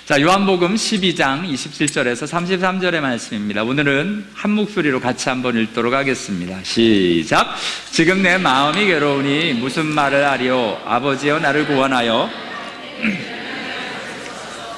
자, 요한복음 12장 27절에서 33절의 말씀입니다. 오늘은 한 목소리로 같이 한번 읽도록 하겠습니다. 시작. 지금 내 마음이 괴로우니 무슨 말을 하리요? 아버지여 나를 구원하여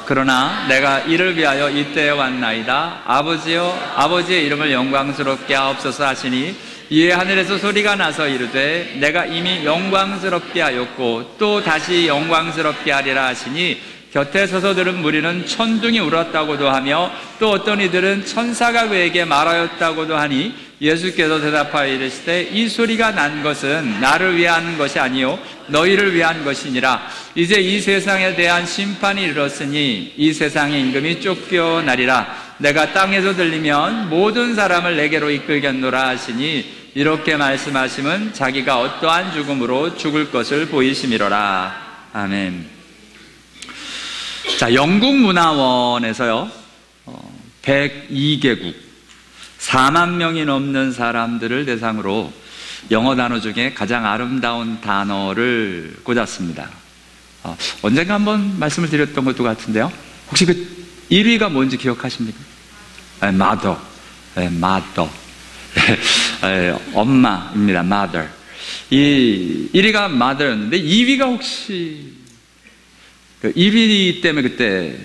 그러나 내가 이를 위하여 이때에 왔나이다. 아버지여 아버지의 이름을 영광스럽게 하옵소서 하시니 이에 하늘에서 소리가 나서 이르되 내가 이미 영광스럽게 하였고 또 다시 영광스럽게 하리라 하시니 곁에 서서 들은 무리는 천둥이 울었다고도 하며 또 어떤 이들은 천사가 그에게 말하였다고도 하니 예수께서 대답하여 이르시되 이 소리가 난 것은 나를 위한 것이 아니요 너희를 위한 것이니라. 이제 이 세상에 대한 심판이 이르렀으니 이 세상의 임금이 쫓겨나리라. 내가 땅에서 들리면 모든 사람을 내게로 이끌겠노라 하시니 이렇게 말씀하심은 자기가 어떠한 죽음으로 죽을 것을 보이심이로라. 아멘. 자, 영국문화원에서요 102개국 4만 명이 넘는 사람들을 대상으로 영어 단어 중에 가장 아름다운 단어를 꽂았습니다. 언젠가 한번 말씀을 드렸던 것도 같은데요, 혹시 그 1위가 뭔지 기억하십니까? mother, mother. 엄마입니다. mother. 이 1위가 mother였는데 2위가 혹시 1위 때문에 그때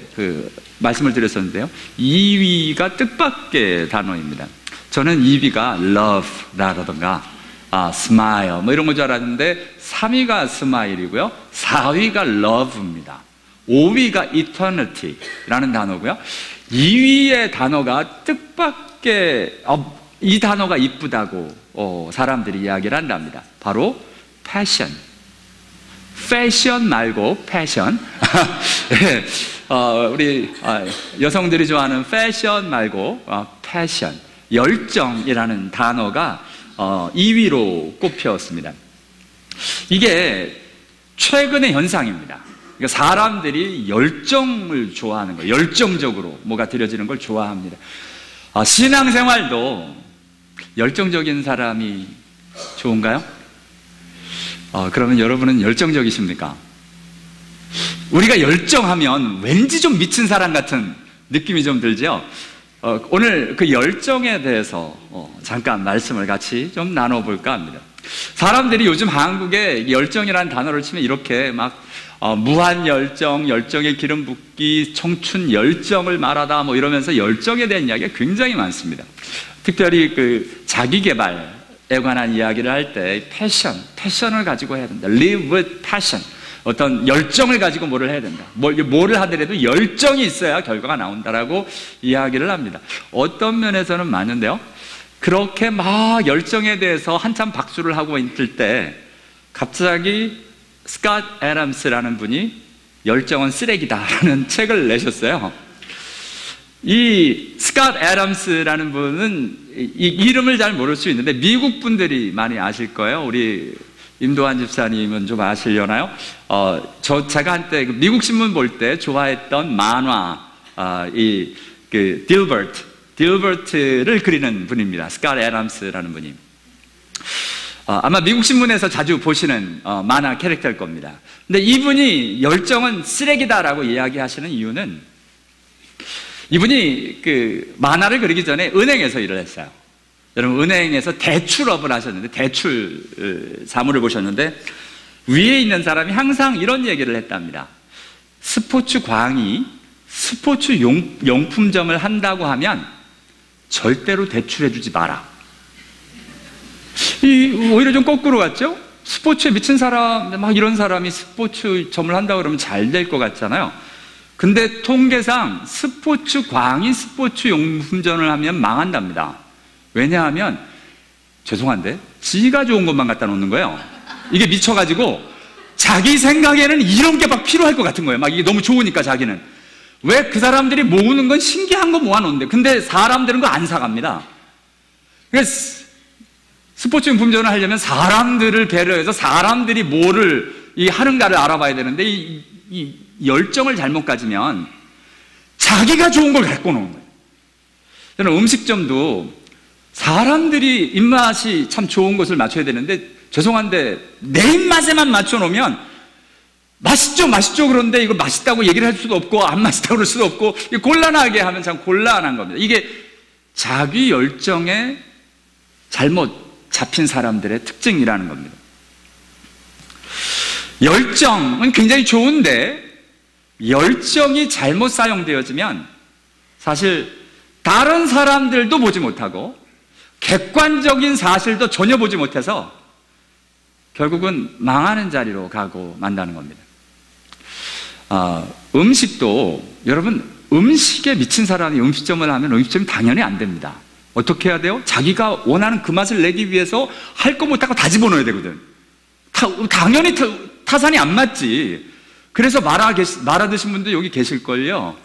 말씀을 드렸었는데요, 2위가 뜻밖의 단어입니다. 저는 2위가 love라던가 smile 뭐 이런 건 줄 알았는데 3위가 smile이고요 4위가 love입니다. 5위가 eternity라는 단어고요 2위의 단어가 뜻밖의 이 단어가 이쁘다고 사람들이 이야기를 한답니다. 바로 passion. 패션 말고 패션. 우리 여성들이 좋아하는 패션 말고 패션, 열정이라는 단어가 2위로 꼽혔습니다. 이게 최근의 현상입니다. 그러니까 사람들이 열정을 좋아하는 거예요. 열정적으로 뭐가 드려지는 걸 좋아합니다. 신앙생활도 열정적인 사람이 좋은가요? 그러면 여러분은 열정적이십니까? 우리가 열정하면 왠지 좀 미친 사람 같은 느낌이 좀 들죠? 오늘 그 열정에 대해서 잠깐 말씀을 같이 좀 나눠볼까 합니다. 사람들이 요즘 한국에 열정이라는 단어를 치면 이렇게 막 무한 열정, 열정의 기름 붓기, 청춘 열정을 말하다 뭐 이러면서 열정에 대한 이야기가 굉장히 많습니다. 특별히 그 자기개발 에 관한 이야기를 할 때 패션을 가지고 해야 된다. Live with passion. 어떤 열정을 가지고 뭐를 해야 된다. 뭐를 하더라도 열정이 있어야 결과가 나온다라고 이야기를 합니다. 어떤 면에서는 맞는데요, 그렇게 막 열정에 대해서 한참 박수를 하고 있을 때 갑자기 스캇 애덤스라는 분이 열정은 쓰레기다라는 책을 내셨어요. 이 스캇 애덤스라는 분은 이 이름을 잘 모를 수 있는데 미국 분들이 많이 아실 거예요. 우리 임도환 집사님은 좀 아시려나요? 제가 한때 미국 신문 볼 때 좋아했던 만화 딜버트를 그리는 분입니다. 스캇 애덤스라는 분이. 아마 미국 신문에서 자주 보시는 만화 캐릭터일 겁니다. 근데 이분이 열정은 쓰레기다라고 이야기하시는 이유는, 이분이 그 만화를 그리기 전에 은행에서 일을 했어요. 여러분, 은행에서 대출업을 하셨는데, 대출 사무를 보셨는데 위에 있는 사람이 항상 이런 얘기를 했답니다. 스포츠 광이 스포츠 용품점을 한다고 하면 절대로 대출해주지 마라. 오히려 좀 거꾸로 같죠? 스포츠에 미친 사람, 막 이런 사람이 스포츠점을 한다고 그러면 잘 될 것 같잖아요. 근데 통계상 스포츠 광이 스포츠 용품점을 하면 망한답니다. 왜냐하면, 죄송한데 지가 좋은 것만 갖다 놓는 거예요. 이게 미쳐가지고 자기 생각에는 이런 게 막 필요할 것 같은 거예요. 막 이게 너무 좋으니까 자기는. 왜 그 사람들이 모으는 건 신기한 거 모아놓는데, 근데 사람들은 그거 안 사갑니다. 그래서 스포츠 용품점을 하려면 사람들을 배려해서 사람들이 뭐를 하는가를 알아봐야 되는데, 이 열정을 잘못 가지면 자기가 좋은 걸 갖고 노는 거예요. 저는 음식점도 사람들이 입맛이 참 좋은 것을 맞춰야 되는데, 죄송한데 내 입맛에만 맞춰 놓으면 맛있죠, 맛있죠. 그런데 이거 맛있다고 얘기를 할 수도 없고 안 맛있다고 그럴 수도 없고 곤란하게 하면 참 곤란한 겁니다. 이게 자기 열정에 잘못 잡힌 사람들의 특징이라는 겁니다. 열정은 굉장히 좋은데 열정이 잘못 사용되어지면 사실 다른 사람들도 보지 못하고 객관적인 사실도 전혀 보지 못해서 결국은 망하는 자리로 가고 만다는 겁니다. 음식도 여러분 음식에 미친 사람이 음식점을 하면 음식점이 당연히 안 됩니다. 어떻게 해야 돼요? 자기가 원하는 그 맛을 내기 위해서 할 거 못하고 다 집어넣어야 되거든. 당연히 타산이 안 맞지. 그래서 마라 드신 분도 여기 계실걸요.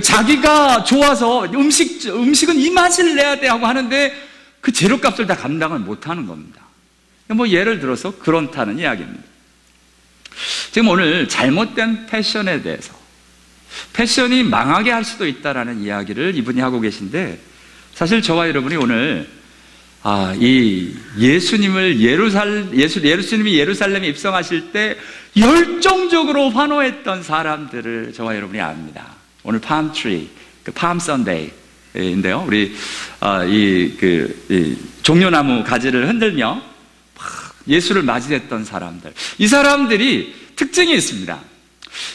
자기가 좋아서 음식은 이 맛을 내야 돼 하고 하는데 그 재료값을 다 감당을 못하는 겁니다. 뭐 예를 들어서 그렇다는 이야기입니다. 지금 오늘 잘못된 패션에 대해서 패션이 망하게 할 수도 있다라는 이야기를 이분이 하고 계신데 사실 저와 여러분이 오늘 이 예수님이 예루살렘에 입성하실 때 열정적으로 환호했던 사람들을 저와 여러분이 압니다. 오늘 팜트리, 팜 선데이인데요. 우리 이 종려나무 가지를 흔들며 예수를 맞이했던 사람들. 이 사람들이 특징이 있습니다.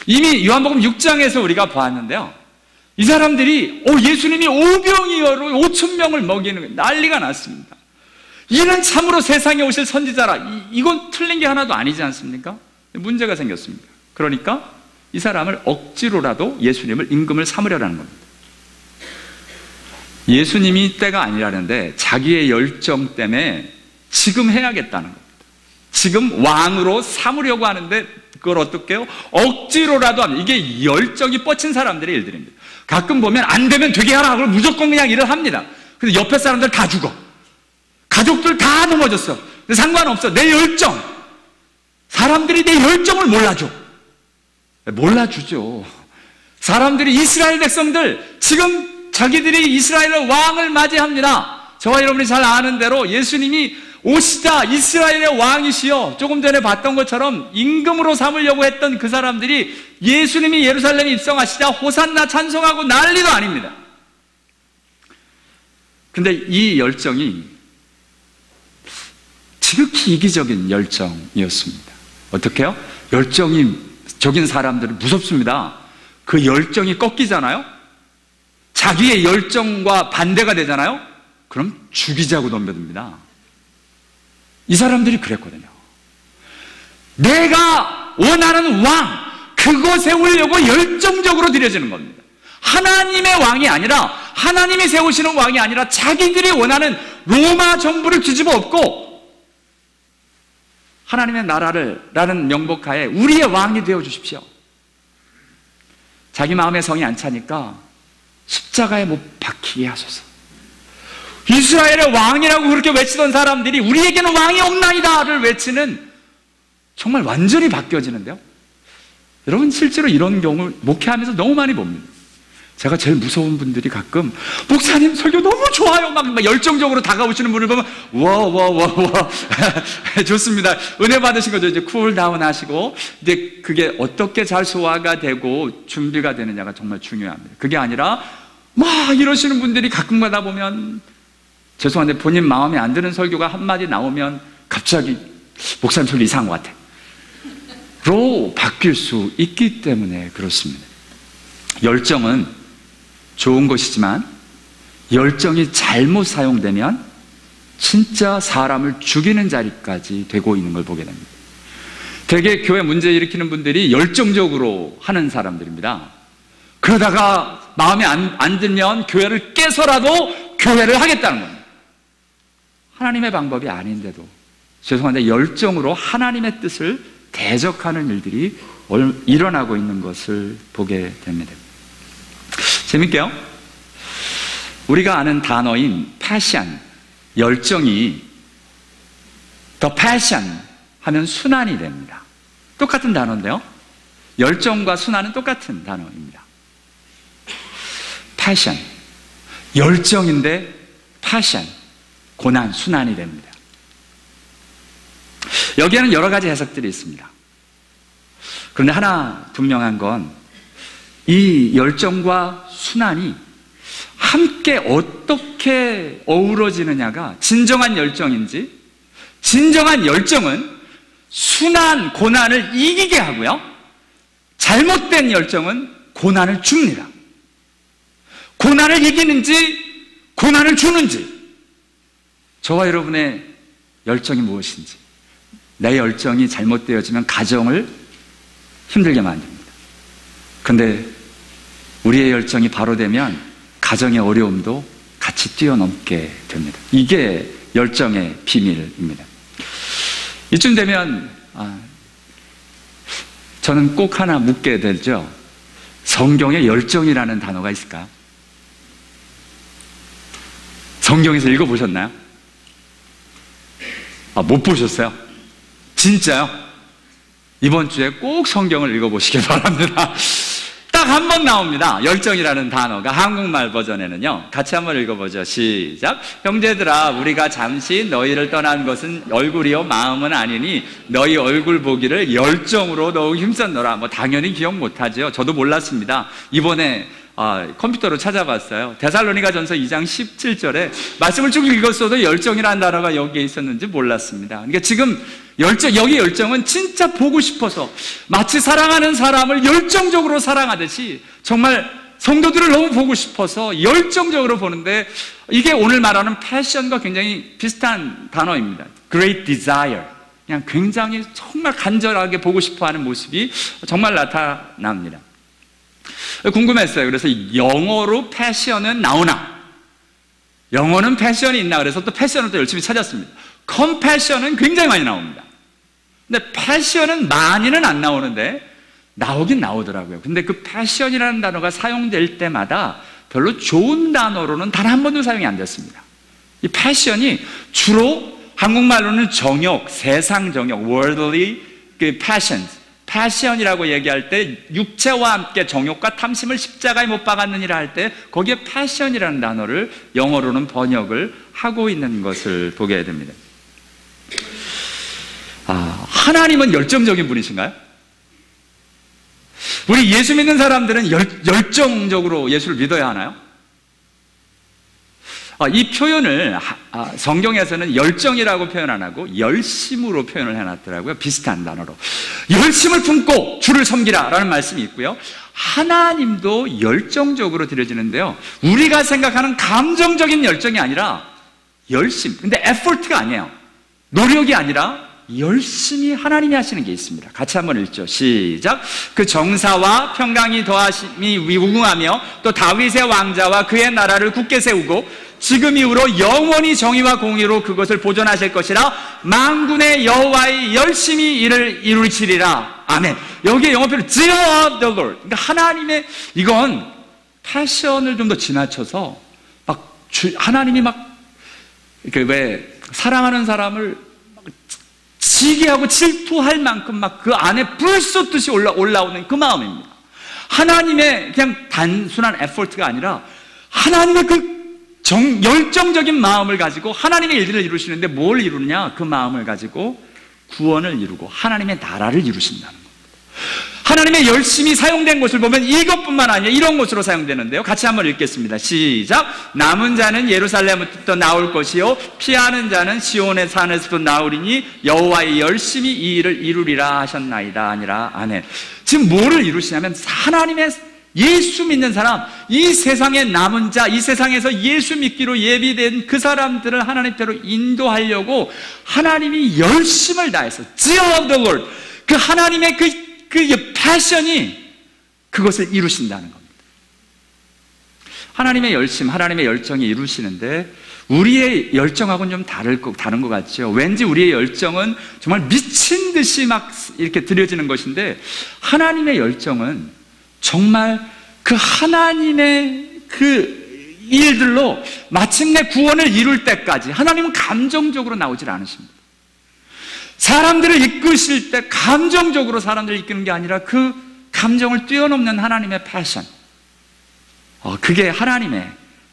이미 요한복음 6장에서 우리가 보았는데요. 이 사람들이 예수님이 오병이어로 5,000명을 먹이는 난리가 났습니다. 이는 참으로 세상에 오실 선지자라. 이건 틀린 게 하나도 아니지 않습니까? 문제가 생겼습니다. 그러니까 이 사람을 억지로라도 예수님을 임금을 삼으려는 겁니다. 예수님이 때가 아니라는데 자기의 열정 때문에 지금 해야겠다는 겁니다. 지금 왕으로 삼으려고 하는데 그걸 어떻게 해요? 억지로라도 합니다. 이게 열정이 뻗친 사람들의 일들입니다. 가끔 보면 안 되면 되게 하라 하고 무조건 그냥 일을 합니다. 근데 옆에 사람들 다 죽어. 가족들 다 넘어졌어. 근데 상관없어. 내 열정. 사람들이 내 열정을 몰라줘. 몰라주죠. 사람들이 이스라엘 백성들 지금 자기들이 이스라엘의 왕을 맞이합니다. 저와 여러분이 잘 아는 대로 예수님이 오시자 이스라엘의 왕이시여 조금 전에 봤던 것처럼 임금으로 삼으려고 했던 그 사람들이 예수님이 예루살렘에 입성하시자 호산나 찬송하고 난리도 아닙니다. 근데 이 열정이 지극히 이기적인 열정이었습니다. 어떻게 해요? 열정적인 사람들은 무섭습니다. 그 열정이 꺾이잖아요? 자기의 열정과 반대가 되잖아요? 그럼 죽이자고 덤벼듭니다. 이 사람들이 그랬거든요. 내가 원하는 왕, 그거 세우려고 열정적으로 들여지는 겁니다. 하나님의 왕이 아니라, 하나님이 세우시는 왕이 아니라 자기들이 원하는 로마 정부를 뒤집어 엎고 하나님의 나라라는 명목하에 우리의 왕이 되어 주십시오. 자기 마음에 성이 안 차니까 십자가에 못 박히게 하소서. 이스라엘의 왕이라고 그렇게 외치던 사람들이 우리에게는 왕이 없나이다를 외치는, 정말 완전히 바뀌어지는데요. 여러분 실제로 이런 경우 목회하면서 너무 많이 봅니다. 제가 제일 무서운 분들이 가끔 목사님 설교 너무 좋아요 막 열정적으로 다가오시는 분을 보면 와 좋습니다. 은혜 받으신 거죠. 이제 쿨다운 하시고 이제 그게 어떻게 잘 소화가 되고 준비가 되느냐가 정말 중요합니다. 그게 아니라 막 이러시는 분들이 가끔가다 보면, 죄송한데 본인 마음에 안 드는 설교가 한마디 나오면 갑자기 목사님 설교 이상한 것 같아 로 바뀔 수 있기 때문에 그렇습니다. 열정은 좋은 것이지만 열정이 잘못 사용되면 진짜 사람을 죽이는 자리까지 되고 있는 걸 보게 됩니다. 되게 교회 문제 일으키는 분들이 열정적으로 하는 사람들입니다. 그러다가 마음에 안 들면 교회를 깨서라도 교회를 하겠다는 겁니다. 하나님의 방법이 아닌데도, 죄송한데 열정으로 하나님의 뜻을 대적하는 일들이 일어나고 있는 것을 보게 됩니다. 재밌게요. 우리가 아는 단어인 passion, 열정이 the passion 하면 순환이 됩니다. 똑같은 단어인데요. 열정과 순환은 똑같은 단어입니다. passion, 열정인데 passion, 고난, 순환이 됩니다. 여기에는 여러 가지 해석들이 있습니다. 그런데 하나 분명한 건 이 열정과 순환이 함께 어떻게 어우러지느냐가 진정한 열정인지, 진정한 열정은 순환, 고난을 이기게 하고요, 잘못된 열정은 고난을 줍니다. 고난을 이기는지 고난을 주는지, 저와 여러분의 열정이 무엇인지. 내 열정이 잘못되어지면 가정을 힘들게 만듭니다. 근데 우리의 열정이 바로 되면 가정의 어려움도 같이 뛰어넘게 됩니다. 이게 열정의 비밀입니다. 이쯤 되면 저는 꼭 하나 묻게 되죠. 성경에 열정이라는 단어가 있을까요? 성경에서 읽어보셨나요? 못 보셨어요? 진짜요? 이번 주에 꼭 성경을 읽어보시기 바랍니다. 딱 한 번 나옵니다. 열정이라는 단어가 한국말 버전에는요. 같이 한번 읽어보죠. 시작. 형제들아, 우리가 잠시 너희를 떠난 것은 얼굴이요 마음은 아니니 너희 얼굴 보기를 열정으로 더욱 힘썼노라. 당연히 기억 못하죠. 저도 몰랐습니다. 이번에 컴퓨터로 찾아봤어요. 데살로니가전서 2장 17절에 말씀을 쭉 읽었어도 열정이라는 단어가 여기에 있었는지 몰랐습니다. 그러니까 지금 여기 열정은 진짜 보고 싶어서 마치 사랑하는 사람을 열정적으로 사랑하듯이 정말 성도들을 너무 보고 싶어서 열정적으로 보는데, 이게 오늘 말하는 패션과 굉장히 비슷한 단어입니다. Great desire. 그냥 굉장히 정말 간절하게 보고 싶어하는 모습이 정말 나타납니다. 궁금했어요. 그래서 영어로 패션은 나오나, 영어는 패션이 있나, 그래서 또 패션을 또 열심히 찾았습니다. 컴패션은 굉장히 많이 나옵니다. 근데 패션은 많이는 안 나오는데 나오긴 나오더라고요. 근데 그 패션이라는 단어가 사용될 때마다 별로 좋은 단어로는 단 한 번도 사용이 안 됐습니다. 이 패션이 주로 한국말로는 정욕, 세상 정욕, worldly passions, 패션이라고 얘기할 때 육체와 함께 정욕과 탐심을 십자가에 못 박았느니라 할 때 거기에 패션이라는 단어를 영어로는 번역을 하고 있는 것을 보게 됩니다. 하나님은 열정적인 분이신가요? 우리 예수 믿는 사람들은 열정적으로 예수를 믿어야 하나요? 이 표현을 성경에서는 열정이라고 표현 안 하고 열심으로 표현을 해놨더라고요. 비슷한 단어로. 열심을 품고 주를 섬기라 라는 말씀이 있고요. 하나님도 열정적으로 드려지는데요, 우리가 생각하는 감정적인 열정이 아니라 열심, 근데 effort가 아니에요. 노력이 아니라 열심히 하나님이 하시는 게 있습니다. 같이 한번 읽죠. 시작. 그 정사와 평강이 더하심이 무궁하며 또 다윗의 왕자와 그의 나라를 굳게 세우고 지금 이후로 영원히 정의와 공의로 그것을 보존하실 것이라 만군의 여호와의 열심히 이를 이루시리라. 아멘. 여기에 영어표로 zeal of the Lord. 그러니까 하나님의, 이건 패션을 좀 더 지나쳐서 하나님이 이렇게 왜 사랑하는 사람을 시기하고 질투할 만큼 그 안에 불 쏟듯이 올라오는 그 마음입니다. 하나님의 그냥 단순한 에포트가 아니라 하나님의 열정적인 마음을 가지고 하나님의 일들을 이루시는데 뭘 이루느냐? 그 마음을 가지고 구원을 이루고 하나님의 나라를 이루신다는 겁니다. 하나님의 열심히 사용된 것을 보면 이것뿐만 아니라 이런 것으로 사용되는데요. 같이 한번 읽겠습니다. 시작. 남은 자는 예루살렘부터 나올 것이요 피하는 자는 시온의 산에서부터 나오리니 여호와의 열심히 이 일을 이루리라 하셨나이다. 아니라 아멘. 지금 뭐를 이루시냐면 하나님의 예수 믿는 사람, 이 세상의 남은 자, 이 세상에서 예수 믿기로 예비된 그 사람들을 하나님께로 인도하려고 하나님이 열심을 다해서 zeal of the Lord, 그 하나님의 그 패션이 그것을 이루신다는 겁니다. 하나님의 열심, 하나님의 열정이 이루시는데 우리의 열정하고는 좀 다른 것 같죠. 왠지 우리의 열정은 정말 미친 듯이 이렇게 드려지는 것인데 하나님의 열정은 정말 그 하나님의 그 일들로 마침내 구원을 이룰 때까지 하나님은 감정적으로 나오질 않으십니다. 사람들을 이끄실 때 감정적으로 사람들을 이끄는 게 아니라 그 감정을 뛰어넘는 하나님의 패션, 그게 하나님의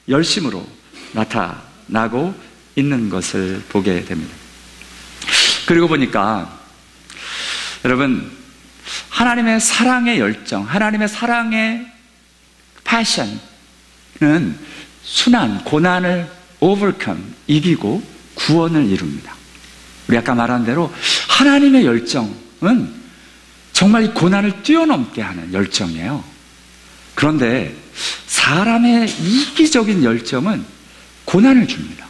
열심으로 나타나고 있는 것을 보게 됩니다. 그리고 보니까 여러분, 하나님의 사랑의 열정, 하나님의 사랑의 패션은 순환, 고난을 overcome, 이기고 구원을 이룹니다. 우리 아까 말한 대로 하나님의 열정은 정말 이 고난을 뛰어넘게 하는 열정이에요. 그런데 사람의 이기적인 열정은 고난을 줍니다.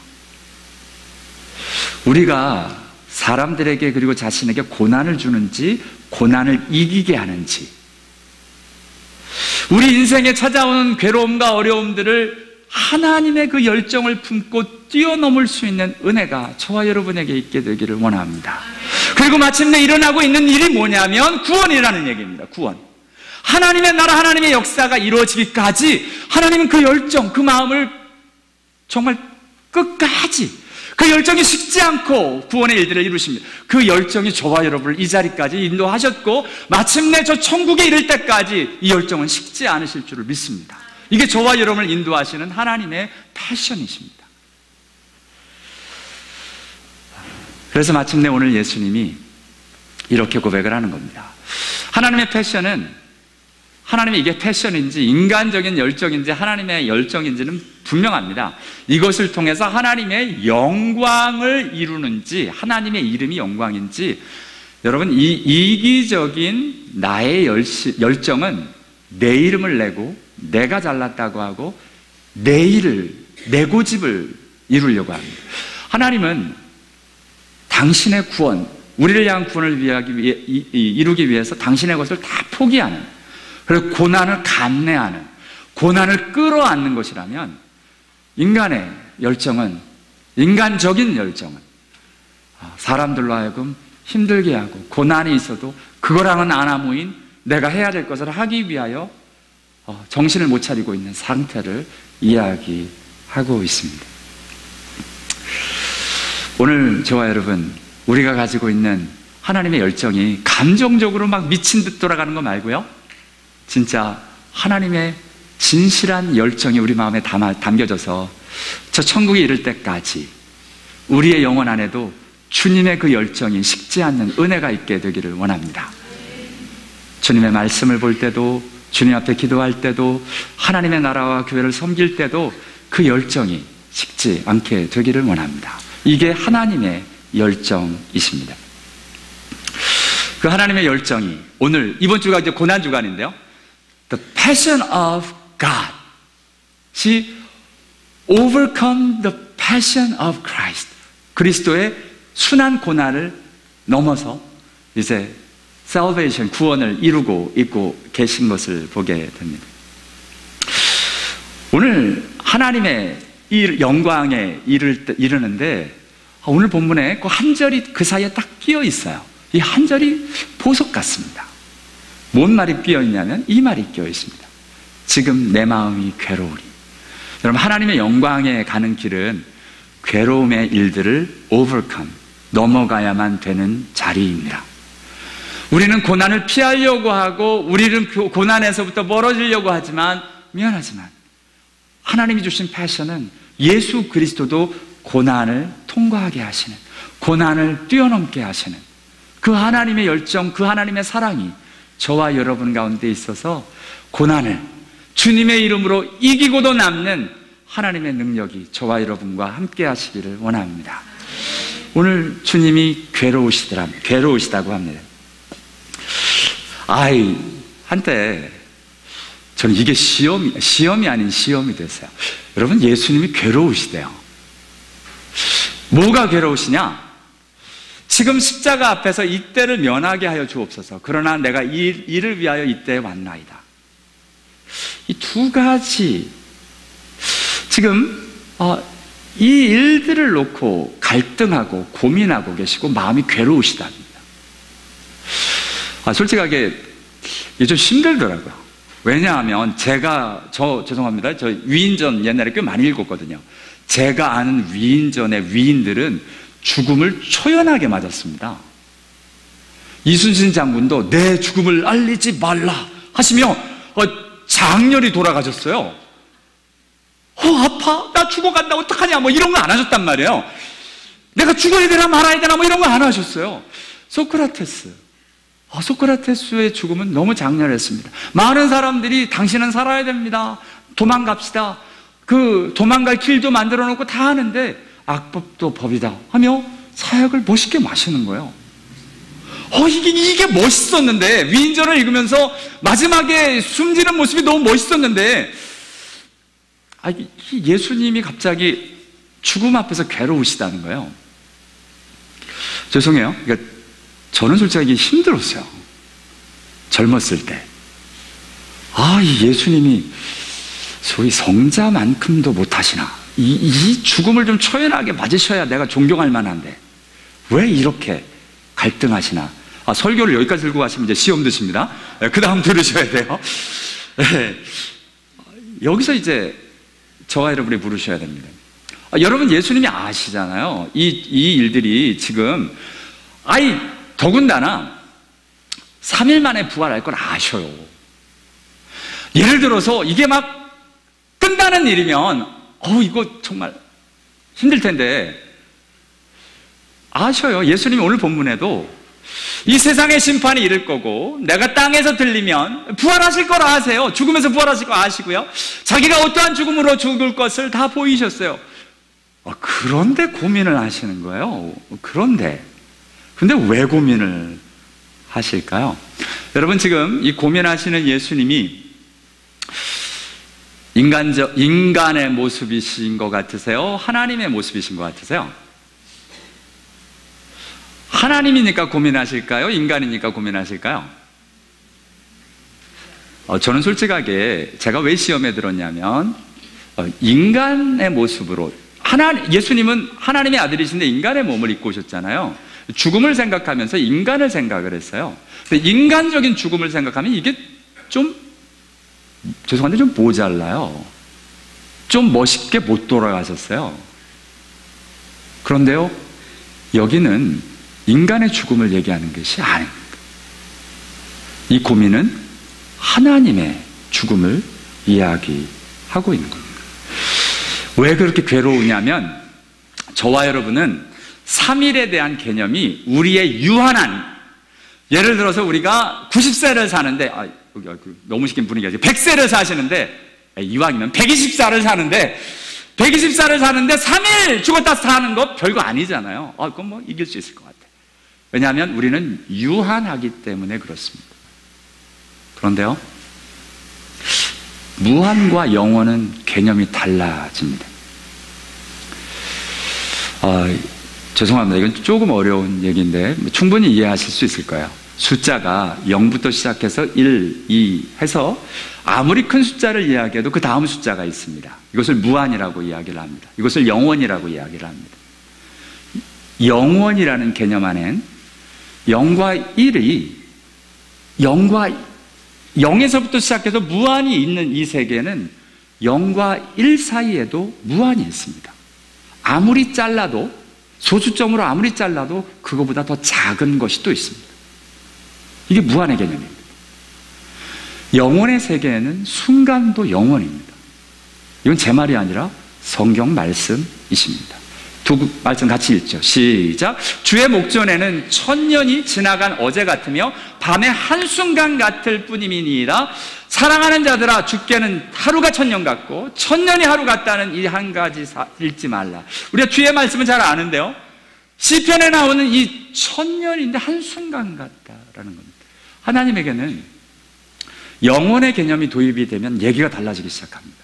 우리가 사람들에게 그리고 자신에게 고난을 주는지 고난을 이기게 하는지, 우리 인생에 찾아오는 괴로움과 어려움들을 하나님의 그 열정을 품고 뛰어넘을 수 있는 은혜가 저와 여러분에게 있게 되기를 원합니다. 그리고 마침내 일어나고 있는 일이 뭐냐면 구원이라는 얘기입니다. 구원. 하나님의 나라, 하나님의 역사가 이루어지기까지 하나님은 그 열정, 그 마음을 정말 끝까지, 그 열정이 식지 않고 구원의 일들을 이루십니다. 그 열정이 저와 여러분을 이 자리까지 인도하셨고 마침내 저 천국에 이를 때까지 이 열정은 식지 않으실 줄을 믿습니다. 이게 저와 여러분을 인도하시는 하나님의 패션이십니다. 그래서 마침내 오늘 예수님이 이렇게 고백을 하는 겁니다. 하나님의 패션은, 하나님의 이게 패션인지 인간적인 열정인지 하나님의 열정인지는 분명합니다. 이것을 통해서 하나님의 영광을 이루는지, 하나님의 이름이 영광인지, 여러분, 이 이기적인 나의 열정은 내 이름을 내고 내가 잘났다고 하고 내 일을, 내 고집을 이루려고 합니다. 하나님은 당신의 구원, 우리를 향한 구원을 이루기 위해서 당신의 것을 다 포기하는, 그리고 고난을 감내하는, 고난을 끌어안는 것이라면 인간의 열정은, 인간적인 열정은 사람들로 하여금 힘들게 하고 고난이 있어도 그거랑은 아나무인 내가 해야 될 것을 하기 위하여 정신을 못 차리고 있는 상태를 이야기하고 있습니다. 오늘 저와 여러분, 우리가 가지고 있는 하나님의 열정이 감정적으로 막 미친 듯 돌아가는 거 말고요, 진짜 하나님의 진실한 열정이 우리 마음에 담겨져서 저 천국에 이를 때까지 우리의 영혼 안에도 주님의 그 열정이 식지 않는 은혜가 있게 되기를 원합니다. 주님의 말씀을 볼 때도, 주님 앞에 기도할 때도, 하나님의 나라와 교회를 섬길 때도 그 열정이 식지 않게 되기를 원합니다. 이게 하나님의 열정이십니다. 그 하나님의 열정이 오늘, 이번 주가 이제 고난 주간인데요, The passion of God, 시 overcome the passion of Christ, 그리스도의 순한 고난을 넘어서 이제 salvation, 구원을 이루고 있고 계신 것을 보게 됩니다. 오늘 하나님의 영광에 이르는데 오늘 본문에 그 한 절이 그 사이에 딱 끼어 있어요. 이 한 절이 보석 같습니다. 뭔 말이 끼어 있냐면 이 말이 끼어 있습니다. 지금 내 마음이 괴로우니. 여러분, 하나님의 영광에 가는 길은 괴로움의 일들을 overcome, 넘어가야만 되는 자리입니다. 우리는 고난을 피하려고 하고 우리는 그 고난에서부터 멀어지려고 하지만, 미안하지만 하나님이 주신 패션은 예수 그리스도도 고난을 통과하게 하시는, 고난을 뛰어넘게 하시는 그 하나님의 열정, 그 하나님의 사랑이 저와 여러분 가운데 있어서 고난을 주님의 이름으로 이기고도 남는 하나님의 능력이 저와 여러분과 함께 하시기를 원합니다. 오늘 주님이 괴로우시다고 합니다. 한때 저는 이게 시험이 아닌 시험이 됐어요. 여러분, 예수님이 괴로우시대요. 뭐가 괴로우시냐? 지금 십자가 앞에서 이때를 면하게 하여 주옵소서. 그러나 내가 이를 위하여 이때에 왔나이다. 이 두 가지, 지금 이 일들을 놓고 갈등하고 고민하고 계시고 마음이 괴로우시답니다. 솔직하게 이게 좀 힘들더라고요. 왜냐하면 죄송합니다. 저 위인전 옛날에 꽤 많이 읽었거든요. 제가 아는 위인전의 위인들은 죽음을 초연하게 맞았습니다. 이순신 장군도 내 죽음을 알리지 말라 하시며 장렬히 돌아가셨어요. 아파, 나 죽어간다, 어떡하냐, 뭐 이런 거 안 하셨단 말이에요. 내가 죽어야 되나 말아야 되나 뭐 이런 거 안 하셨어요. 소크라테스, 소크라테스의 죽음은 너무 장렬했습니다. 많은 사람들이 당신은 살아야 됩니다, 도망갑시다, 그 도망갈 길도 만들어 놓고 다 하는데 악법도 법이다 하며 사약을 멋있게 마시는 거예요. 이게 멋있었는데, 위인전을 읽으면서 마지막에 숨지는 모습이 너무 멋있었는데, 예수님이 갑자기 죽음 앞에서 괴로우시다는 거예요. 죄송해요. 그러니까 저는 솔직히 힘들었어요. 젊었을 때. 이 예수님이 소위 성자만큼도 못하시나, 이 죽음을 좀 초연하게 맞으셔야 내가 존경할 만한데 왜 이렇게 갈등하시나. 설교를 여기까지 들고 가시면 이제 시험 드십니다. 그 다음 들으셔야 돼요. 여기서 이제 저와 여러분이 물으셔야 됩니다. 여러분, 예수님이 아시잖아요. 이 일들이 지금, 더군다나 3일 만에 부활할 걸 아셔요. 예를 들어서 이게 막 끝나는 일이면 이거 정말 힘들 텐데 아셔요. 예수님이 오늘 본문에도 이 세상의 심판이 이를 거고 내가 땅에서 들리면 부활하실 걸 아세요. 죽으면서 부활하실 거 아시고요. 자기가 어떠한 죽음으로 죽을 것을 다 보이셨어요. 그런데 고민을 하시는 거예요. 근데 왜 고민을 하실까요? 여러분, 지금 이 고민하시는 예수님이 인간의 모습이신 것 같으세요? 하나님의 모습이신 것 같으세요? 하나님이니까 고민하실까요? 인간이니까 고민하실까요? 저는 솔직하게 제가 왜 시험에 들었냐면 인간의 모습으로, 예수님은 하나님의 아들이신데 인간의 몸을 입고 오셨잖아요. 죽음을 생각하면서 인간을 생각을 했어요. 근데 인간적인 죽음을 생각하면 이게 좀, 죄송한데 좀 모자라요. 좀 멋있게 못 돌아가셨어요. 그런데요, 여기는 인간의 죽음을 얘기하는 것이 아닙니다. 이 고민은 하나님의 죽음을 이야기하고 있는 겁니다. 왜 그렇게 괴로우냐면, 저와 여러분은 3일에 대한 개념이 우리의 유한한, 예를 들어서 우리가 90세를 사는데, 너무 시킨 분위기가 100세를 사시는데, 이왕이면 120살을 사는데 3일 죽었다 사는 거 별거 아니잖아요. 그건 뭐 이길 수 있을 것 같아요. 왜냐하면 우리는 유한하기 때문에 그렇습니다. 그런데요, 무한과 영원은 개념이 달라집니다. 죄송합니다. 이건 조금 어려운 얘기인데 충분히 이해하실 수 있을 거예요. 숫자가 0부터 시작해서 1, 2 해서 아무리 큰 숫자를 이야기해도 그 다음 숫자가 있습니다. 이것을 무한이라고 이야기를 합니다. 이것을 영원이라고 이야기를 합니다. 영원이라는 개념 안엔 0과 1이 0에서부터 시작해서 무한이 있는 이 세계는 0과 1 사이에도 무한이 있습니다. 아무리 잘라도, 소수점으로 아무리 잘라도 그거보다 더 작은 것이 또 있습니다. 이게 무한의 개념입니다. 영원의 세계에는 순간도 영원입니다. 이건 제 말이 아니라 성경 말씀이십니다. 두 말씀 같이 읽죠. 시작. 주의 목전에는 1000년이 지나간 어제 같으며 밤의 한순간 같을 뿐임이니이다. 사랑하는 자들아, 주께는 하루가 1000년 같고 1000년이 하루 같다는 이 한 가지 읽지 말라. 우리가 주의 말씀은 잘 아는데요, 시편에 나오는 이 1000년인데 한순간 같다라는 겁니다. 하나님에게는 영원의 개념이 도입이 되면 얘기가 달라지기 시작합니다.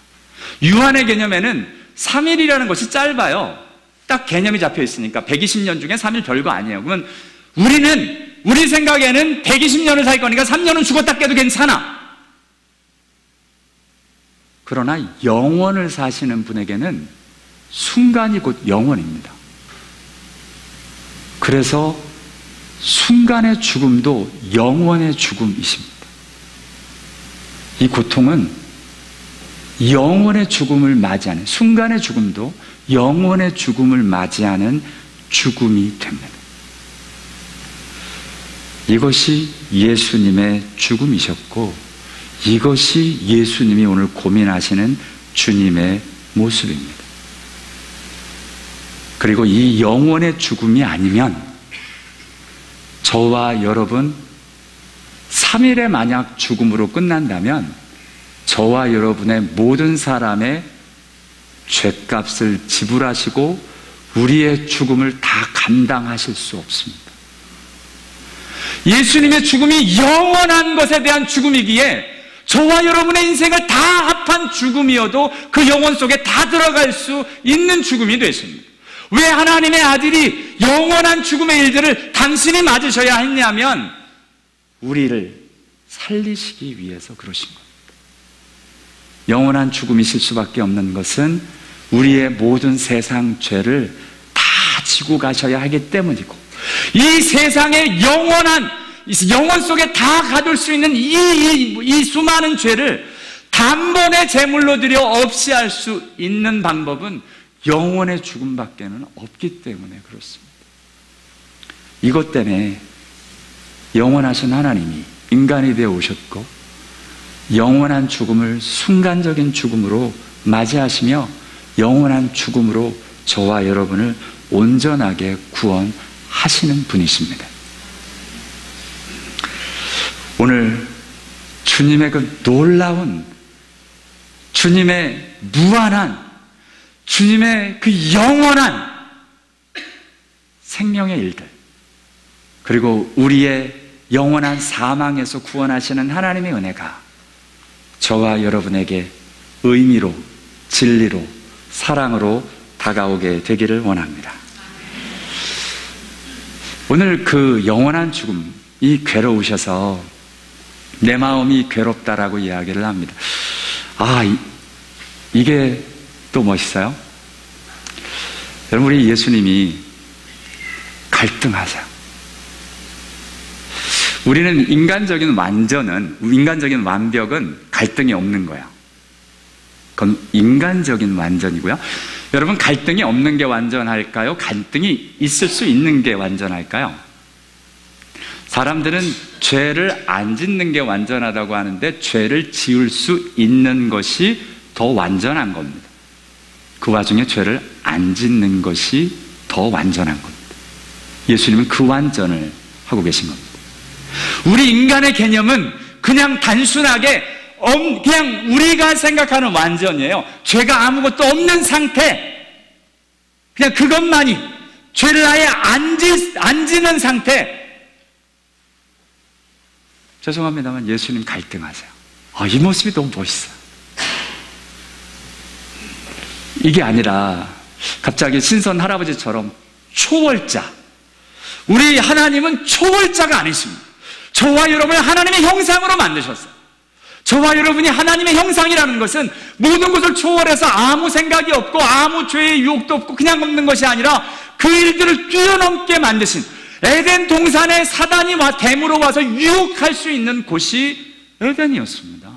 유한의 개념에는 3일이라는 것이 짧아요. 딱 개념이 잡혀 있으니까 120년 중에 3일 별거 아니에요. 그러면 우리 생각에는 120년을 살 거니까 3년은 죽었다 깨도 괜찮아. 그러나 영원을 사시는 분에게는 순간이 곧 영원입니다. 그래서 순간의 죽음도 영원의 죽음이십니다. 이 고통은 영원의 죽음을 맞이하는, 순간의 죽음도 영원의 죽음을 맞이하는 죽음이 됩니다. 이것이 예수님의 죽음이셨고, 이것이 예수님이 오늘 고민하시는 주님의 모습입니다. 그리고 이 영원의 죽음이 아니면 저와 여러분 3일에 만약 죽음으로 끝난다면 저와 여러분의 모든 사람의 죄값을 지불하시고 우리의 죽음을 다 감당하실 수 없습니다. 예수님의 죽음이 영원한 것에 대한 죽음이기에 저와 여러분의 인생을 다 합한 죽음이어도 그 영혼 속에 다 들어갈 수 있는 죽음이 됐습니다. 왜 하나님의 아들이 영원한 죽음의 일들을 당신이 맞으셔야 했냐면 우리를 살리시기 위해서 그러신 겁니다. 영원한 죽음이실 수밖에 없는 것은 우리의 모든 세상 죄를 다 지고 가셔야 하기 때문이고, 이 세상의 영원 속에 다 가둘 수 있는 이 수많은 죄를 단번에 제물로 드려 없이 할 수 있는 방법은 영원의 죽음밖에는 없기 때문에 그렇습니다. 이것 때문에 영원하신 하나님이 인간이 되어 오셨고 영원한 죽음을 순간적인 죽음으로 맞이하시며 영원한 죽음으로 저와 여러분을 온전하게 구원하시는 분이십니다. 오늘 주님의 그 놀라운, 주님의 무한한, 주님의 그 영원한 생명의 일들, 그리고 우리의 영원한 사망에서 구원하시는 하나님의 은혜가 저와 여러분에게 의미로, 진리로, 사랑으로 다가오게 되기를 원합니다. 오늘 그 영원한 죽음이 괴로우셔서 내 마음이 괴롭다라고 이야기를 합니다. 이게 또 멋있어요. 여러분, 우리 예수님이 갈등하세요. 우리는 인간적인 완벽은 갈등이 없는 거야. 그건 인간적인 완전이고요. 여러분, 갈등이 없는 게 완전할까요? 갈등이 있을 수 있는 게 완전할까요? 사람들은 죄를 안 짓는 게 완전하다고 하는데 죄를 지을 수 있는 것이 더 완전한 겁니다. 그 와중에 죄를 안 짓는 것이 더 완전한 겁니다. 예수님은 그 완전을 하고 계신 겁니다. 우리 인간의 개념은 그냥 단순하게 그냥 우리가 생각하는 완전이에요. 죄가 아무것도 없는 상태, 그냥 그것만이, 죄를 아예 안 지는 상태. 죄송합니다만 예수님 갈등하세요. 이 모습이 너무 멋있어요. 이게 아니라 갑자기 신선 할아버지처럼 초월자, 우리 하나님은 초월자가 아니십니다. 저와 여러분을 하나님의 형상으로 만드셨어요. 저와 여러분이 하나님의 형상이라는 것은 모든 것을 초월해서 아무 생각이 없고 아무 죄의 유혹도 없고 그냥 없는 것이 아니라 그 일들을 뛰어넘게 만드신, 에덴 동산에 사단이 뱀으로 와서 유혹할 수 있는 곳이 에덴이었습니다.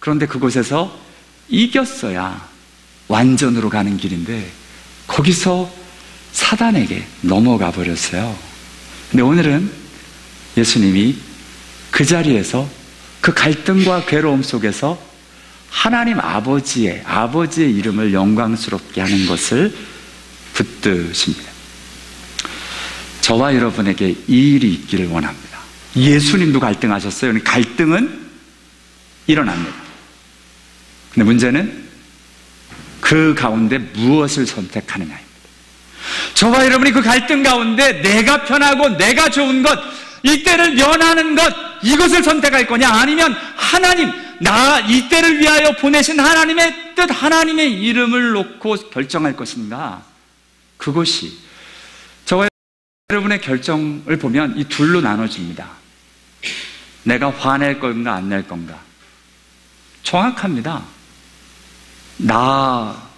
그런데 그곳에서 이겼어야 완전으로 가는 길인데 거기서 사단에게 넘어가 버렸어요. 근데 오늘은 예수님이 그 자리에서 그 갈등과 괴로움 속에서 하나님 아버지의 이름을 영광스럽게 하는 것을 붙드십니다. 저와 여러분에게 이 일이 있기를 원합니다. 예수님도 갈등하셨어요. 갈등은 일어납니다. 근데 문제는 그 가운데 무엇을 선택하느냐입니다. 저와 여러분이 그 갈등 가운데 내가 편하고 내가 좋은 것, 이때를 면하는 것, 이것을 선택할 거냐, 아니면 하나님, 이때를 위하여 보내신 하나님의 뜻, 하나님의 이름을 놓고 결정할 것인가? 그것이 저와 여러분의 결정을 보면 이 둘로 나눠집니다. 내가 화낼 건가 안 낼 건가? 정확합니다. 나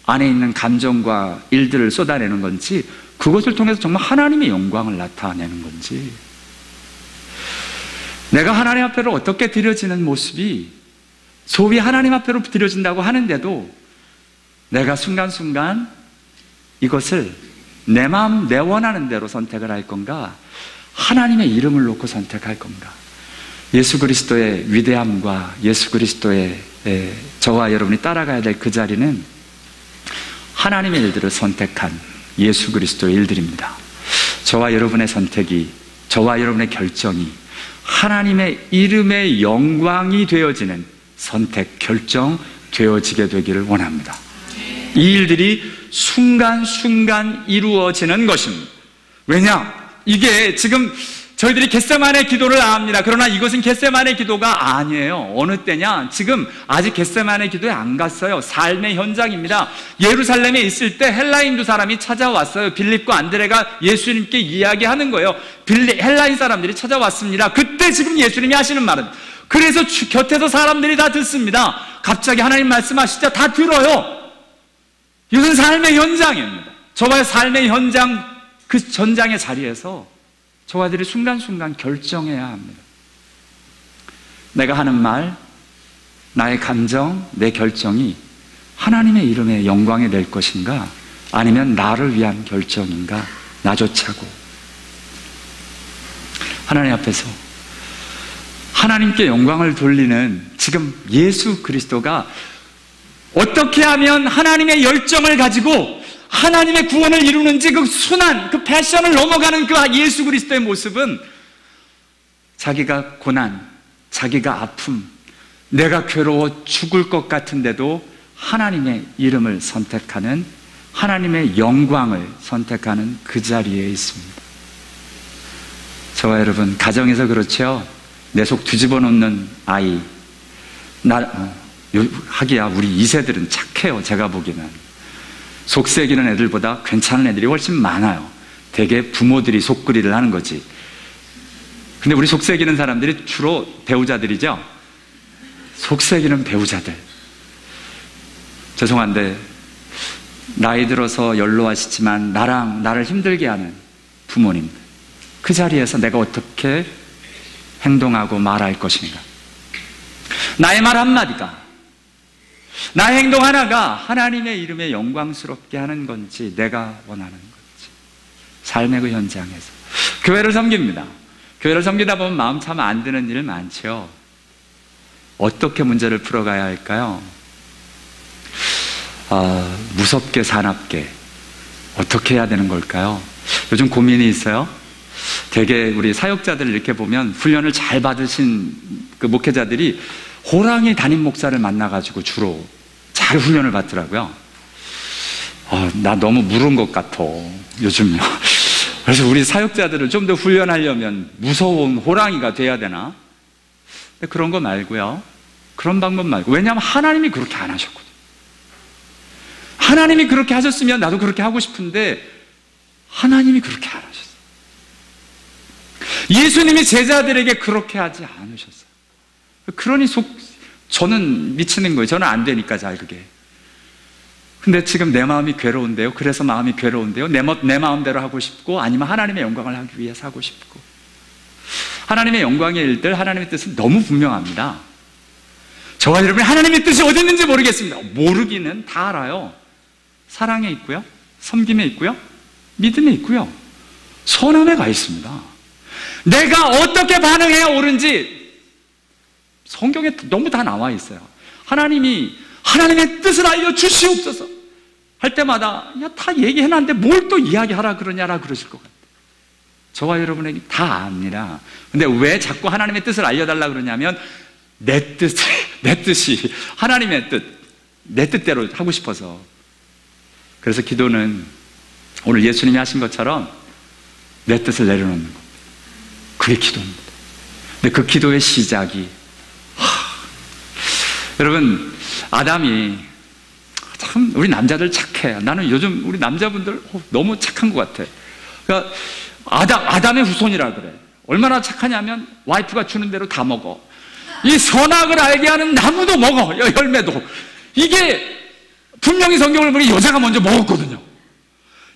안에 있는 감정과 일들을 쏟아내는 건지, 그것을 통해서 정말 하나님의 영광을 나타내는 건지, 내가 하나님 앞에로 어떻게 드려지는 모습이 소위 하나님 앞에로 드려진다고 하는데도 내가 순간순간 이것을 내 마음, 내 원하는 대로 선택을 할 건가, 하나님의 이름을 놓고 선택할 건가. 예수 그리스도의 위대함과 예수 그리스도의 저와 여러분이 따라가야 될 그 자리는 하나님의 일들을 선택한 예수 그리스도의 일들입니다. 저와 여러분의 선택이, 저와 여러분의 결정이 하나님의 이름의 영광이 되어지는 선택, 결정 되어지게 되기를 원합니다. 이 일들이 순간순간 이루어지는 것입니다. 왜냐? 이게 지금 저희들이 겟세마네 기도를 압니다. 그러나 이것은 겟세마네 기도가 아니에요. 어느 때냐? 지금 아직 겟세마네 기도에 안 갔어요. 삶의 현장입니다. 예루살렘에 있을 때 헬라인 두 사람이 찾아왔어요. 빌립과 안드레가 예수님께 이야기하는 거예요. 헬라인 사람들이 찾아왔습니다. 그때 지금 예수님이 하시는 말은, 그래서 곁에서 사람들이 다 듣습니다. 갑자기 하나님 말씀하시자 다 들어요. 이것은 삶의 현장입니다. 저와의 삶의 현장, 그 전장의 자리에서 저와 들이 순간순간 결정해야 합니다. 내가 하는 말, 나의 감정, 내 결정이 하나님의 이름의 영광이 될 것인가, 아니면 나를 위한 결정인가, 나조차고. 하나님 앞에서 하나님께 영광을 돌리는 지금 예수 그리스도가 어떻게 하면 하나님의 열정을 가지고 하나님의 구원을 이루는지, 그 순환, 그 패션을 넘어가는 그 예수 그리스도의 모습은 자기가 고난, 자기가 아픔, 내가 괴로워 죽을 것 같은데도 하나님의 이름을 선택하는, 하나님의 영광을 선택하는 그 자리에 있습니다. 저와 여러분, 가정에서 그렇죠. 내 속 뒤집어 놓는 아이, 하기야 우리 2세들은 착해요. 제가 보기에는 속새기는 애들보다 괜찮은 애들이 훨씬 많아요. 대개 부모들이 속그리를 하는 거지. 근데 우리 속새기는 사람들이 주로 배우자들이죠. 속새기는 배우자들. 죄송한데 나이 들어서 연로하시지만 나를 힘들게 하는 부모님, 그 자리에서 내가 어떻게 행동하고 말할 것인가. 나의 말 한마디가, 나의 행동 하나가 하나님의 이름에 영광스럽게 하는 건지, 내가 원하는 건지. 삶의 그 현장에서 교회를 섬깁니다. 교회를 섬기다 보면 마음 참 안 드는 일 많죠. 어떻게 문제를 풀어가야 할까요? 무섭게 사납게 어떻게 해야 되는 걸까요? 요즘 고민이 있어요. 되게 우리 사역자들을 이렇게 보면 훈련을 잘 받으신 그 목회자들이 호랑이 담임 목사를 만나가지고 주로 잘 훈련을 받더라고요. 나 너무 무른 것 같아, 요즘요. 그래서 우리 사역자들을 좀 더 훈련하려면 무서운 호랑이가 돼야 되나? 근데 그런 거 말고요. 그런 방법 말고. 왜냐하면 하나님이 그렇게 안 하셨거든요. 하나님이 그렇게 하셨으면 나도 그렇게 하고 싶은데 하나님이 그렇게 안 하셨어요. 예수님이 제자들에게 그렇게 하지 않으셨어요. 그러니 저는 미치는 거예요. 저는 안 되니까 잘 그게. 근데 지금 내 마음이 괴로운데요. 그래서 마음이 괴로운데요. 내 마음대로 하고 싶고, 아니면 하나님의 영광을 하기 위해서 하고 싶고. 하나님의 영광의 일들, 하나님의 뜻은 너무 분명합니다. 저와 여러분이 하나님의 뜻이 어디 있는지 모르겠습니다. 모르기는 다 알아요. 사랑에 있고요, 섬김에 있고요, 믿음에 있고요, 선함에 가 있습니다. 내가 어떻게 반응해야 옳은지 성경에 너무 다 나와 있어요. 하나님이 하나님의 뜻을 알려주시옵소서 할 때마다 다 얘기해놨는데 뭘 또 이야기하라 그러냐라 그러실 것 같아요. 저와 여러분에게 다 압니다. 근데 왜 자꾸 하나님의 뜻을 알려달라 그러냐면 내 뜻이 하나님의 뜻, 내 뜻대로 하고 싶어서. 그래서 기도는 오늘 예수님이 하신 것처럼 내 뜻을 내려놓는 겁니다. 그게 기도입니다. 근데 그 기도의 시작이 여러분, 아담이 참 우리 남자들 착해. 나는 요즘 우리 남자분들 너무 착한 것 같아. 그러니까 아담의 후손이라 그래. 얼마나 착하냐면 와이프가 주는 대로 다 먹어. 이 선악을 알게 하는 나무도 먹어, 열매도. 이게 분명히 성경을 보니 여자가 먼저 먹었거든요.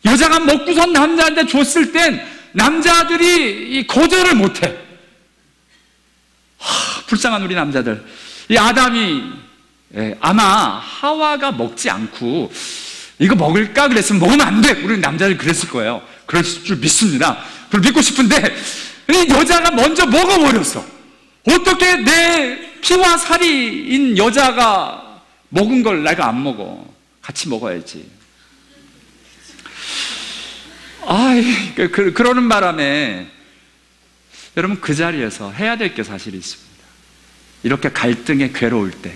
여자가 먹고선 남자한테 줬을 땐 남자들이 이 거절을 못해. 불쌍한 우리 남자들. 이 아담이 아마 하와가 먹지 않고 이거 먹을까 그랬으면 먹으면 안 돼. 우리 남자들 그랬을 거예요. 그랬을 줄 믿습니다. 그걸 믿고 싶은데 이 여자가 먼저 먹어버렸어. 어떻게 내 피와 살이인 여자가 먹은 걸 내가 안 먹어? 같이 먹어야지. 그러는 바람에 여러분, 그 자리에서 해야 될 게 사실 있습니다. 이렇게 갈등에 괴로울 때,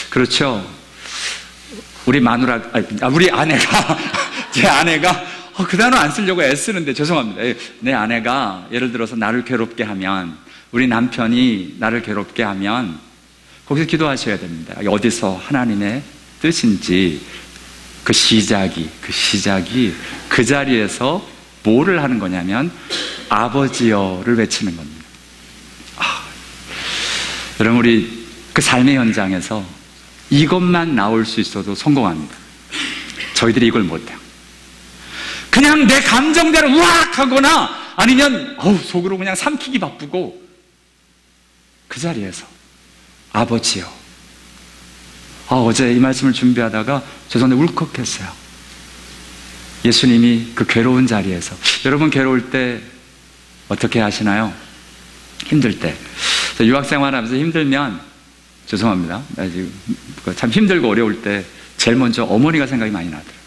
그렇죠? 우리 아내가 제 아내가 그 단어 안 쓰려고 애쓰는데 죄송합니다. 내 아내가 예를 들어서 나를 괴롭게 하면, 우리 남편이 나를 괴롭게 하면 거기서 기도하셔야 됩니다. 어디서 하나님의 뜻인지 그 시작이 그 자리에서 뭐를 하는 거냐면 아버지여를 외치는 겁니다. 여러분, 우리 그 삶의 현장에서 이것만 나올 수 있어도 성공합니다. 저희들이 이걸 못해요. 그냥 내 감정대로 우악 하거나 아니면 속으로 그냥 삼키기 바쁘고, 그 자리에서 아버지요. 어제 이 말씀을 준비하다가 죄송한데 울컥했어요. 예수님이 그 괴로운 자리에서, 여러분 괴로울 때 어떻게 하시나요? 힘들 때. 유학생활하면서 힘들면, 죄송합니다, 참 힘들고 어려울 때 제일 먼저 어머니가 생각이 많이 나더라고요.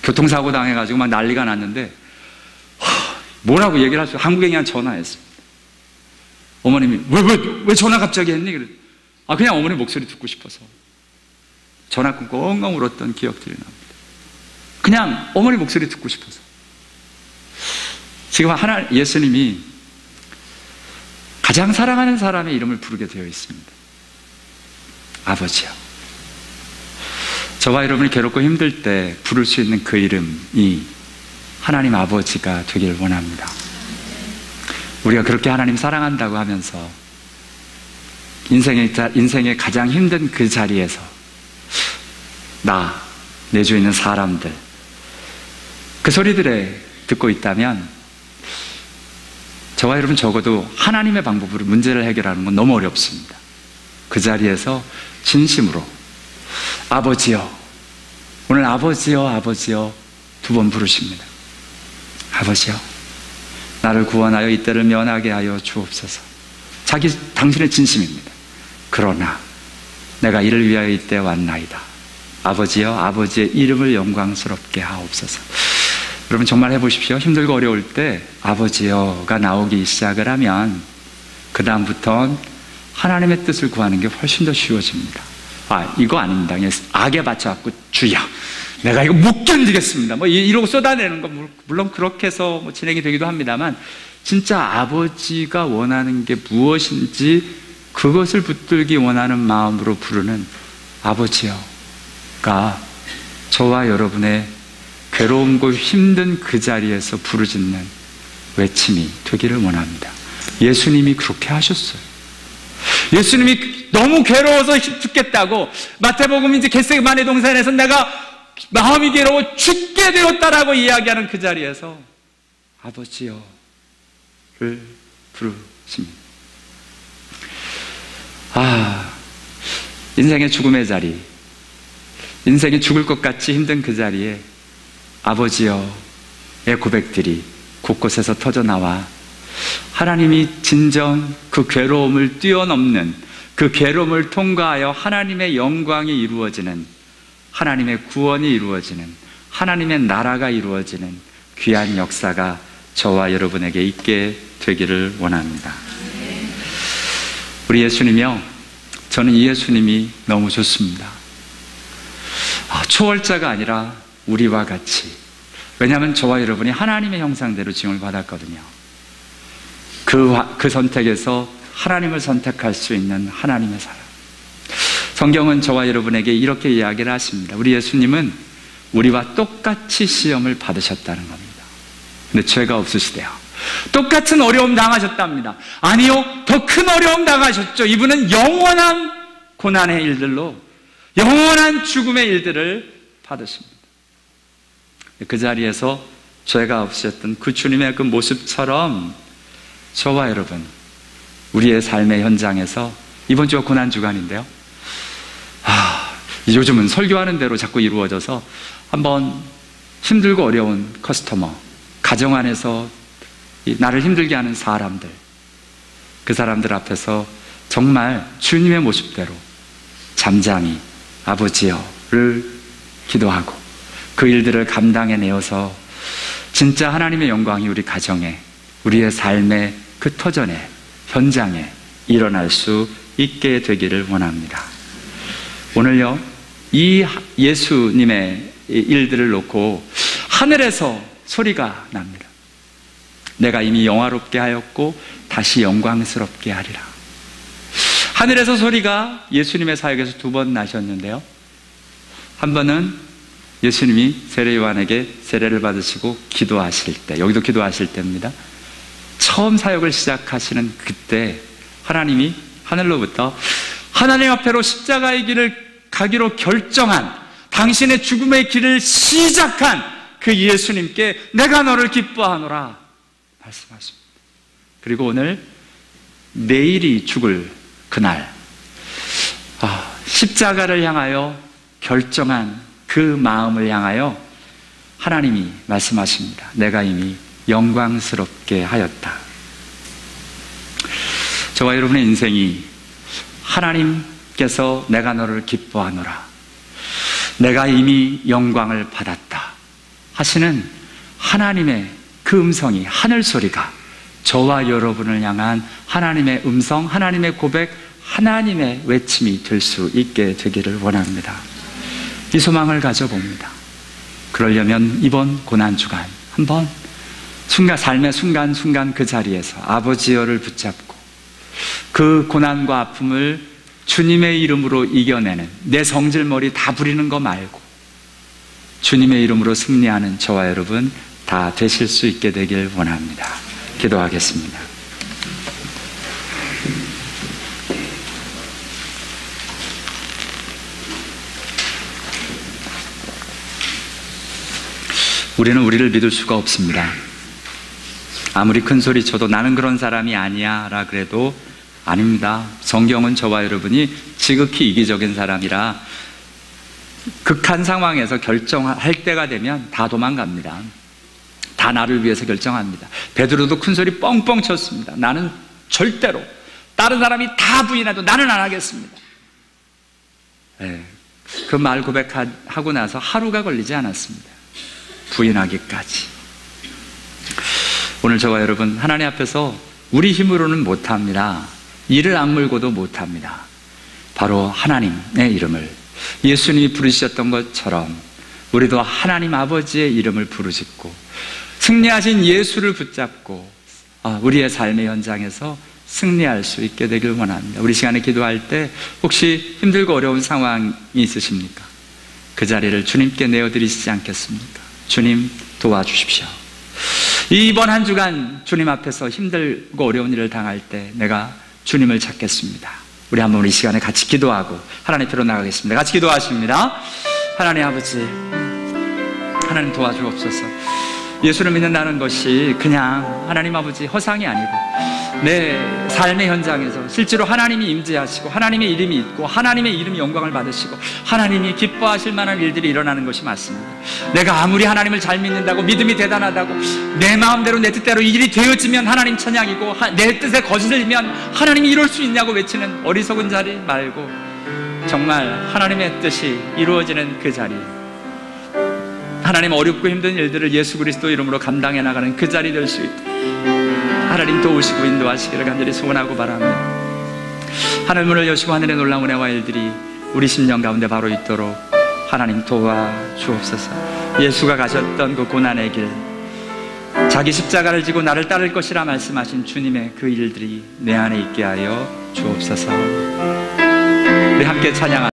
교통사고 당해가지고 막 난리가 났는데 뭐라고 얘기를 할 수, 한국에 그냥 전화했습니다. 어머님이 왜 전화 갑자기 했니? 그래. 그냥 어머니 목소리 듣고 싶어서 전화 끊고 엉엉 울었던 기억들이 납니다. 그냥 어머니 목소리 듣고 싶어서. 지금 예수님이 가장 사랑하는 사람의 이름을 부르게 되어 있습니다. 아버지요. 저와 여러분이 괴롭고 힘들 때 부를 수 있는 그 이름이 하나님 아버지가 되길 원합니다. 우리가 그렇게 하나님 사랑한다고 하면서 인생의 가장 힘든 그 자리에서 내 주위에 있는 사람들, 그 소리들에 듣고 있다면 저와 여러분 적어도 하나님의 방법으로 문제를 해결하는 건 너무 어렵습니다. 그 자리에서 진심으로 아버지여, 오늘 아버지여 2번 부르십니다. 아버지여, 나를 구원하여 이때를 면하게 하여 주옵소서. 당신의 진심입니다. 그러나 내가 이를 위하여 이때 왔나이다. 아버지여, 아버지의 이름을 영광스럽게 하옵소서. 여러분 정말 해보십시오. 힘들고 어려울 때 아버지여가 나오기 시작을 하면 그 다음부터는 하나님의 뜻을 구하는 게 훨씬 더 쉬워집니다. 이거 아닙니다. 그냥 악에 받쳐갖고 주여, 내가 이거 못 견디겠습니다, 이러고 쏟아내는 거, 물론 그렇게 해서 진행이 되기도 합니다만, 진짜 아버지가 원하는 게 무엇인지 그것을 붙들기 원하는 마음으로 부르는 아버지여가 저와 여러분의 괴로움고 힘든 그 자리에서 부르짖는 외침이 되기를 원합니다. 예수님이 그렇게 하셨어요. 예수님이 너무 괴로워서 죽겠다고, 마태복음 이제 겟세마네 동산에서 내가 마음이 괴로워 죽게 되었다라고 이야기하는 그 자리에서 아버지여를 부르십니다. 인생의 죽음의 자리, 인생이 죽을 것 같이 힘든 그 자리에 아버지여의 고백들이 곳곳에서 터져나와 하나님이 진정 그 괴로움을 뛰어넘는, 그 괴로움을 통과하여 하나님의 영광이 이루어지는, 하나님의 구원이 이루어지는, 하나님의 나라가 이루어지는 귀한 역사가 저와 여러분에게 있게 되기를 원합니다. 우리 예수님이요, 저는 이 예수님이 너무 좋습니다. 초월자가 아니라 우리와 같이, 왜냐하면 저와 여러분이 하나님의 형상대로 지음을 받았거든요. 그 선택에서 하나님을 선택할 수 있는 하나님의 사람. 성경은 저와 여러분에게 이렇게 이야기를 하십니다. 우리 예수님은 우리와 똑같이 시험을 받으셨다는 겁니다. 근데 죄가 없으시대요. 똑같은 어려움 당하셨답니다. 아니요, 더 큰 어려움 당하셨죠. 이분은 영원한 고난의 일들로, 영원한 죽음의 일들을 받으십니다. 그 자리에서 죄가 없으셨던 그 주님의 그 모습처럼 저와 여러분, 우리의 삶의 현장에서, 이번 주가 고난주간인데요, 요즘은 설교하는 대로 자꾸 이루어져서 한번 힘들고 어려운 커스터머, 가정 안에서 나를 힘들게 하는 사람들, 그 사람들 앞에서 정말 주님의 모습대로 잠잠히 아버지여를 기도하고 그 일들을 감당해내어서 진짜 하나님의 영광이 우리 가정에, 우리의 삶에 그 터전에, 현장에 일어날 수 있게 되기를 원합니다. 오늘요, 이 예수님의 일들을 놓고 하늘에서 소리가 납니다. 내가 이미 영화롭게 하였고 다시 영광스럽게 하리라. 하늘에서 소리가 예수님의 사역에서 2번 나셨는데요, 한 번은 예수님이 세례 요한에게 세례를 받으시고 기도하실 때, 여기도 기도하실 때입니다. 처음 사역을 시작하시는 그때 하나님이 하늘로부터 하나님 앞에로 십자가의 길을 가기로 결정한, 당신의 죽음의 길을 시작한 그 예수님께 내가 너를 기뻐하노라 말씀하십니다. 그리고 오늘 내일이 죽을 그날, 십자가를 향하여 결정한 그 마음을 향하여 하나님이 말씀하십니다. 내가 이미 영광스럽게 하였다. 저와 여러분의 인생이 하나님께서 내가 너를 기뻐하노라, 내가 이미 영광을 받았다 하시는 하나님의 그 음성이, 하늘 소리가 저와 여러분을 향한 하나님의 음성, 하나님의 고백, 하나님의 외침이 될 수 있게 되기를 원합니다. 이 소망을 가져봅니다. 그러려면 이번 고난주간 한번 삶의 순간순간 그 자리에서 아버지여를 붙잡고 그 고난과 아픔을 주님의 이름으로 이겨내는, 내 성질머리 다 부리는 거 말고 주님의 이름으로 승리하는 저와 여러분 다 되실 수 있게 되길 원합니다. 기도하겠습니다. 우리는 우리를 믿을 수가 없습니다. 아무리 큰 소리 쳐도 나는 그런 사람이 아니야 라 그래도 아닙니다. 성경은 저와 여러분이 지극히 이기적인 사람이라 극한 상황에서 결정할 때가 되면 다 도망갑니다. 다 나를 위해서 결정합니다. 베드로도 큰 소리 뻥뻥 쳤습니다. 나는 절대로 다른 사람이 다 부인해도 나는 안 하겠습니다. 그 말 고백하고 나서 하루가 걸리지 않았습니다. 부인하기까지. 오늘 저와 여러분 하나님 앞에서 우리 힘으로는 못합니다. 이를 악물고도 못합니다. 바로 하나님의 이름을 예수님이 부르셨던 것처럼 우리도 하나님 아버지의 이름을 부르짖고 승리하신 예수를 붙잡고 우리의 삶의 현장에서 승리할 수 있게 되길 원합니다. 우리 시간에 기도할 때 혹시 힘들고 어려운 상황이 있으십니까? 그 자리를 주님께 내어드리시지 않겠습니까? 주님 도와주십시오. 이번 한 주간 주님 앞에서 힘들고 어려운 일을 당할 때 내가 주님을 찾겠습니다. 우리 한번 우리 시간에 같이 기도하고 하나님 앞으로 나가겠습니다. 같이 기도하십니다. 하나님 아버지, 하나님 도와주옵소서. 예수를 믿는다는 것이 그냥 하나님 아버지 허상이 아니고 내 삶의 현장에서 실제로 하나님이 임재하시고 하나님의 이름이 있고 하나님의 이름이 영광을 받으시고 하나님이 기뻐하실 만한 일들이 일어나는 것이 맞습니다. 내가 아무리 하나님을 잘 믿는다고, 믿음이 대단하다고, 내 마음대로 내 뜻대로 이 일이 되어지면 하나님 찬양이고 내 뜻에 거슬리면 하나님이 이룰 수 있냐고 외치는 어리석은 자리 말고 정말 하나님의 뜻이 이루어지는 그 자리, 하나님 어렵고 힘든 일들을 예수 그리스도 이름으로 감당해 나가는 그 자리 될 수 있도록 하나님 도우시고 인도하시기를 간절히 소원하고 바랍니다. 하늘 문을 여시고 하늘의 놀라운 은혜와 일들이 우리 심령 가운데 바로 있도록 하나님 도와주옵소서. 예수가 가셨던 그 고난의 길, 자기 십자가를 지고 나를 따를 것이라 말씀하신 주님의 그 일들이 내 안에 있게 하여 주옵소서. 우리 함께 찬양합니다.